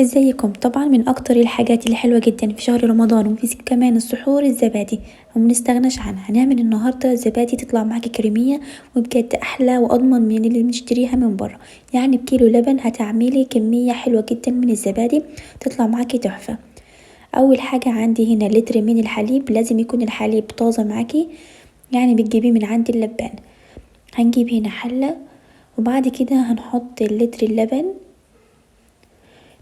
ازيكم؟ طبعا من اكتر الحاجات اللي حلوه جدا في شهر رمضان وفي كمان السحور الزبادي ومنستغناش عنها. هنعمل النهارده زبادي تطلع معاكي كريميه وبجد احلى واضمن من اللي بنشتريها من بره. يعني بكيلو لبن هتعملي كميه حلوه جدا من الزبادي تطلع معاكي تحفه. اول حاجه عندي هنا لتر من الحليب، لازم يكون الحليب طازه معاكي، يعني بتجيبيه من عند اللبان. هنجيب هنا حله وبعد كده هنحط اللتر اللبن.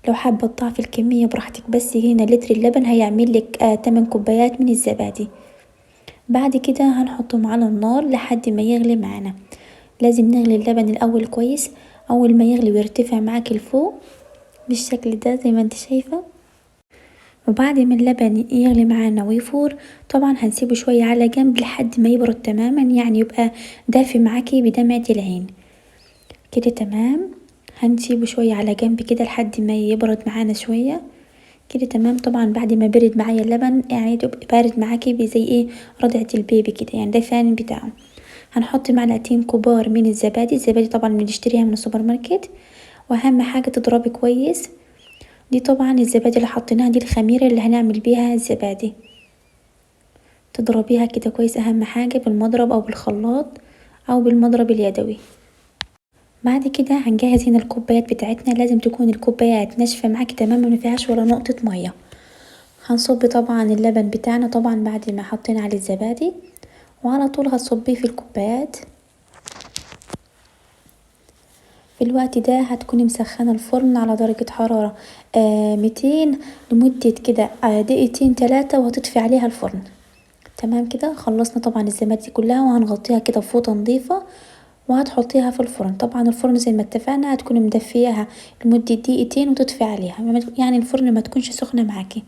لو حابة تضاعفي الكمية براحتك، بس هنا لتر اللبن هيعمل لك 8 كوبايات من الزبادي. بعد كده هنحطهم على النار لحد ما يغلي معانا. لازم نغلي اللبن الاول كويس، اول ما يغلي ويرتفع معاك لفوق بالشكل ده زي ما انت شايفة. وبعد ما اللبن يغلي معانا ويفور طبعا هنسيبه شوية على جنب لحد ما يبرد تماما، يعني يبقى دافي معاكي بدمعة العين كده. تمام، هنسيبه شوية على جنب كده لحد ما يبرد معانا شوية كده. تمام، طبعا بعد ما برد معايا اللبن يعني بارد معاكي زي ايه رضعة البيبي كده، يعني ده فان بتاعه. هنحط معلقتين كبار من الزبادي طبعا بنشتريها من السوبر ماركت. واهم حاجة تضربي كويس. دي طبعا الزبادي اللي حطيناها دي الخميرة اللي هنعمل بيها الزبادي. تضربيها كده كويس، اهم حاجة بالمضرب او بالخلاط او بالمضرب اليدوي. بعد كده هنجهز هنا الكوبايات بتاعتنا، لازم تكون الكوبايات ناشفة معاكي تماما ما فيهاش ولا نقطة مية. هنصب طبعا اللبن بتاعنا طبعا بعد ما حطينا عليه الزبادي، وعلى طول هتصبيه في الكوبايات. في الوقت ده هتكوني مسخنة الفرن على درجة حرارة 200 لمدة كده دقيقتين 3 وهتطفي عليها الفرن. تمام كده، خلصنا طبعا الزبادي كلها وهنغطيها كده بفوطة نظيفة وهتحطيها في الفرن. طبعا الفرن زي ما اتفقنا هتكوني مدفياها لمدة دقيقتين وتطفي عليها، يعني الفرن ما تكونش سخنة معاكي.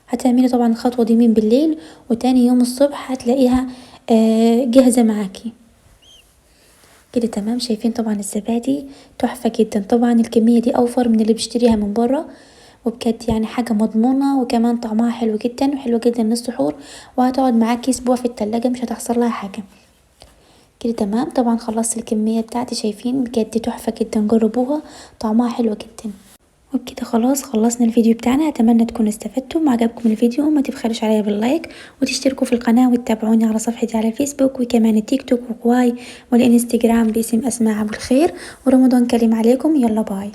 هتعملي طبعا الخطوة دي من بالليل وتاني يوم الصبح هتلاقيها جاهزة معاكي كده. تمام، شايفين طبعا الزبادي تحفة جدا. طبعا الكمية دي اوفر من اللي بشتريها من بره، وبجد يعني حاجة مضمونة وكمان طعمها حلو جدا وحلو جدا للسحور، وهتقعد معاكي اسبوع في التلاجة مش هتحصل لها حاجة كده. تمام، طبعا خلصت الكمية بتاعتي، شايفين بجد تحفة جدا، جربوها طعمها حلو جدا. وبكده خلاص خلصنا الفيديو بتاعنا. اتمنى تكونوا استفدتوا. ما عجبكم الفيديو ما تبخلوش عليا باللايك وتشتركوا في القناة وتتابعوني على صفحتي على الفيسبوك وكمان التيك توك وكواي والانستجرام باسم اسماء ابو الخير. ورمضان كريم عليكم، يلا باي.